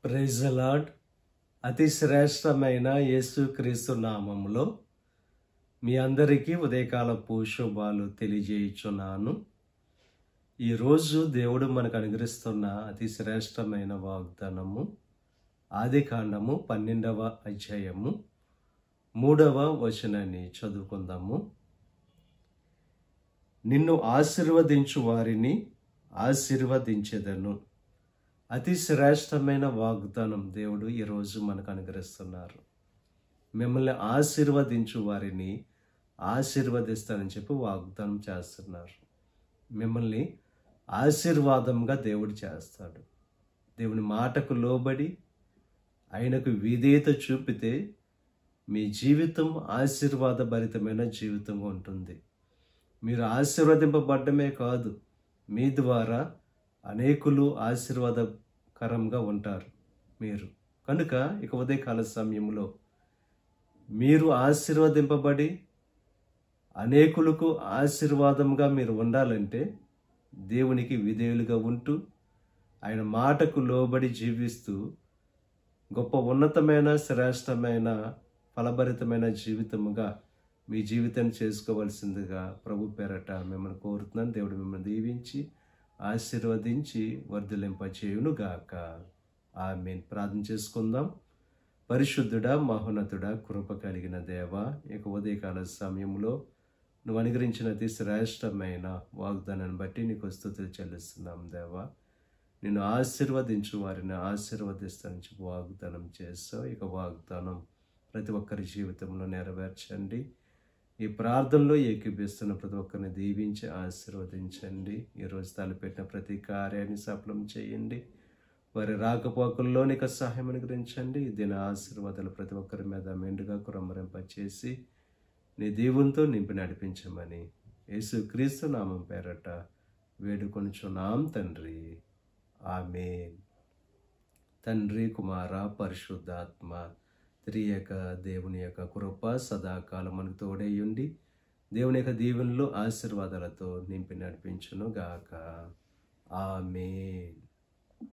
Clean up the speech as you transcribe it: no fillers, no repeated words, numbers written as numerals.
Praise the lord. అతి శ్రేష్టమైన యేసుక్రీస్తు నామములో మీ అందరికీ ఉదయకాలపు శుభాలు తెలియజేయుచున్నాను. ఈరోజు దేవుడు మనకు అనుగ్రహిస్తున్న అతి శ్రేష్టమైన వాగ్దానము ఆదికాండము 12వ అధ్యాయము 3వ వచనాన్ని చదువుకుందాము. నిన్ను ఆశీర్వదించు వారిని ఆశీర్వదించెదను. అతి శ్రేష్టమైన వాగ్దానం దేవుడు ఈరోజు మనకు అనుగ్రహిస్తున్నారు. మిమ్మల్ని ఆశీర్వదించు వారిని ఆశీర్వదిస్తానని చెప్పి వాగ్దానం చేస్తున్నారు. మిమ్మల్ని ఆశీర్వాదంగా దేవుడు చేస్తాడు. దేవుని మాటకు లోబడి ఆయనకు విధేయత చూపితే మీ జీవితం ఆశీర్వాదభరితమైన జీవితంగా ఉంటుంది. మీరు ఆశీర్వదింపబడ్డమే కాదు, మీ ద్వారా అనేకులు ఆశీర్వాదకరంగా ఉంటారు మీరు. కనుక ఇక ఉదయకాల సమయంలో మీరు ఆశీర్వదింపబడి అనేకులకు ఆశీర్వాదంగా మీరు ఉండాలంటే దేవునికి విధేయులుగా ఉంటూ ఆయన మాటకు లోబడి జీవిస్తూ గొప్ప ఉన్నతమైన శ్రేష్టమైన ఫలభరితమైన జీవితముగా మీ జీవితాన్ని చేసుకోవాల్సిందిగా ప్రభు పేరట మిమ్మల్ని కోరుతున్నాను. దేవుడు మిమ్మల్ని దీవించి ఆశీర్వదించి వర్ధిలింపచేయునుగాక. ఆమేన్. ప్రార్థన చేసుకుందాం. పరిశుద్ధుడా, మహోన్నతుడా, కృప కలిగిన దేవా, ఇక ఉదయకాల సమయంలో నువ్వు అనుగ్రహించిన అతి శ్రేష్టమైన వాగ్దానాన్ని బట్టి నీకు స్తుతులు చెల్లిస్తున్నాం దేవా. నిన్ను ఆశీర్వదించు వారిని ఆశీర్వదిస్తానని చెప్పి వాగ్దానం చేస్తావు. ఇక వాగ్దానం ప్రతి ఒక్కరి జీవితంలో నెరవేర్చండి. ఈ ప్రార్థనలో ఏకీపిస్తున్న ప్రతి ఒక్కరిని దీవించి ఆశీర్వదించండి. ఈరోజు తలపెట్టిన ప్రతి కార్యాన్ని సఫలం చేయండి. వారి రాకపోకల్లో నీకు సహాయం అనుగ్రహించండి. దీని ఆశీర్వాదాలు ప్రతి ఒక్కరి మీద మెండుగా కురంభరింపచేసి నీ దీవునితో నింపి నడిపించమని యేసుక్రీస్తు నామం పేరట వేడుకొనుచున్నాం తండ్రి. ఆమేన్. తండ్రి, కుమార, పరిశుద్ధాత్మ త్రియక దేవుని యొక్క కృప సదాకాలం మనకు తోడేయుండి దేవుని యొక్క దీవెనలు ఆశీర్వాదాలతో నింపి నడిపించును గాక. ఆమేన్.